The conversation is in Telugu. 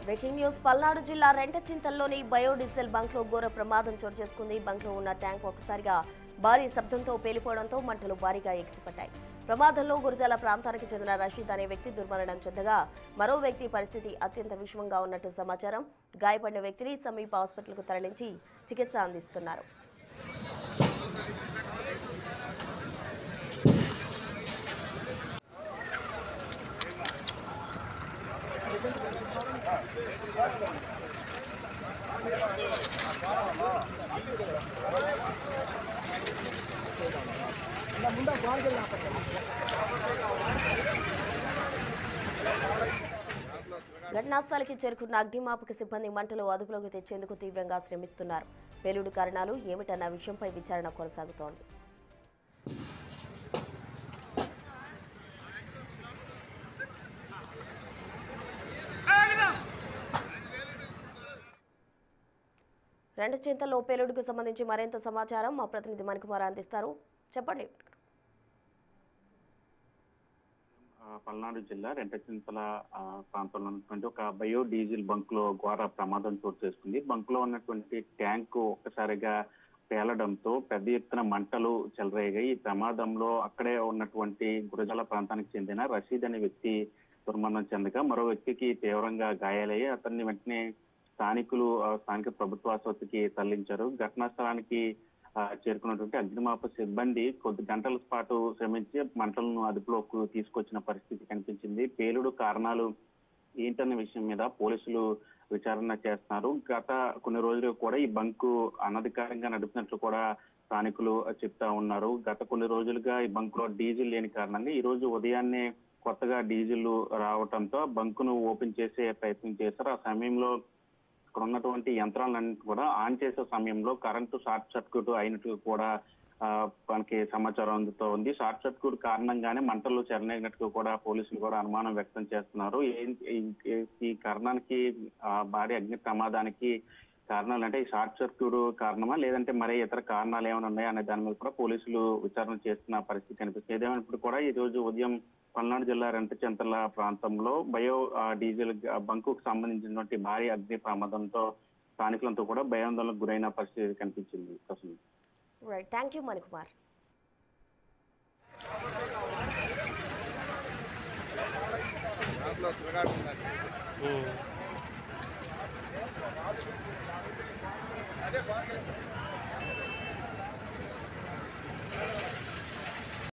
బ్రేకింగ్ న్యూస్ పల్నాడు జిల్లా రెంటచింతల్లోని బయోడీజిల్ బంక్ లో ఘోర ప్రమాదం చోటు చేసుకుంది. బంక్ లో ఉన్న ట్యాంక్ ఒకసారిగా భారీ శబ్దంతో పేలిపోవడంతో మంటలు భారీగా ఎగిసిపడ్డాయి. ప్రమాదంలో గురజాల ప్రాంతానికి చెందిన రషీద్ అనే వ్యక్తి దుర్మరణం చెందగా మరో వ్యక్తి పరిస్థితి అత్యంత విషమంగా ఉన్నట్టు సమాచారం. గాయపడిన వ్యక్తిని సమీప హాస్పిటల్కు తరలించి చికిత్స అందిస్తున్నారు. ఘటనాస్థలికి చేరుకున్న అగ్నిమాపక సిబ్బంది మంటలు అదుపులోకి తెచ్చేందుకు తీవ్రంగా శ్రమిస్తున్నారు. పేలుడు కారణాలు ఏమిటన్న విషయంపై విచారణ కొనసాగుతోంది. రెంటచింతల్లో పేలుడుకు సంబంధించి మరింత సమాచారం మా ప్రతినిధి మణికుమార్ అందిస్తారు. చెప్పండి. పల్నాడు జిల్లా రెంటచింతల ప్రాంతంలో ఉన్నటువంటి ఒక బయో డీజిల్ బంక్ లో ఘోర ప్రమాదం చోటు చేసుకుంది. బంక్ లో ఉన్నటువంటి ట్యాంకు ఒక్కసారిగా పేలడంతో పెద్ద ఎత్తున మంటలు చెలరేగాయి. ఈ ప్రమాదంలో అక్కడే ఉన్నటువంటి గురజాల ప్రాంతానికి చెందిన రషీద్ అనే వ్యక్తి దుర్మరణం చెందగా మరో వ్యక్తికి తీవ్రంగా గాయాలయ్యి అతన్ని వెంటనే స్థానిక ప్రభుత్వ ఆసుపత్రికి తరలించారు. ఘటనా స్థలానికి చేరుకున్నటువంటి అగ్నిమాపక సిబ్బంది కొద్ది గంటల పాటు శ్రమించి మంటలను అదుపులోకి తీసుకొచ్చిన పరిస్థితి కనిపించింది. పేలుడు కారణాలు ఏంటన్న విషయం మీద పోలీసులు విచారణ చేస్తున్నారు. గత కొన్ని రోజులు కూడా ఈ బంకు అనధికారంగా నడుపుతున్నట్లు కూడా స్థానికులు చెప్తా ఉన్నారు. గత కొన్ని రోజులుగా ఈ బంక్ లో డీజిల్ లేని కారణంగా ఈ రోజు ఉదయాన్నే కొత్తగా డీజిల్ రావడంతో బంకును ఓపెన్ చేసే ప్రయత్నం చేశారు. ఆ సమయంలో ఇక్కడ ఉన్నటువంటి యంత్రాలన్నీ కూడా ఆన్ చేసే సమయంలో కరెంటు షార్ట్ సర్క్యూట్ అయినట్టు కూడా మనకి సమాచారం అందుతూ ఉంది. షార్ట్ సర్క్యూట్ కారణంగానే మంటలు చెలరేగినట్టు కూడా పోలీసులు కూడా అనుమానం వ్యక్తం చేస్తున్నారు. ఈ కారణానికి భారీ అగ్ని ప్రమాదానికి కారణాలు అంటే ఈ షార్ట్ సర్క్యూట్ కారణమా లేదంటే మరే ఇతర కారణాలు ఏమైనా ఉన్నాయా అనే దాని మీద కూడా పోలీసులు విచారణ చేస్తున్న పరిస్థితి కనిపిస్తుంది. ఏదేమైనప్పుడు కూడా ఈ రోజు ఉదయం పల్నాడు జిల్లా రెంటచింతల ప్రాంతంలో బయో డీజిల్ బంకుకు సంబంధించినటువంటి భారీ అగ్ని ప్రమాదంతో స్థానికులంతా కూడా భయాందోళనకు గురైన పరిస్థితి కనిపించింది. Thank you Manikumar. అదే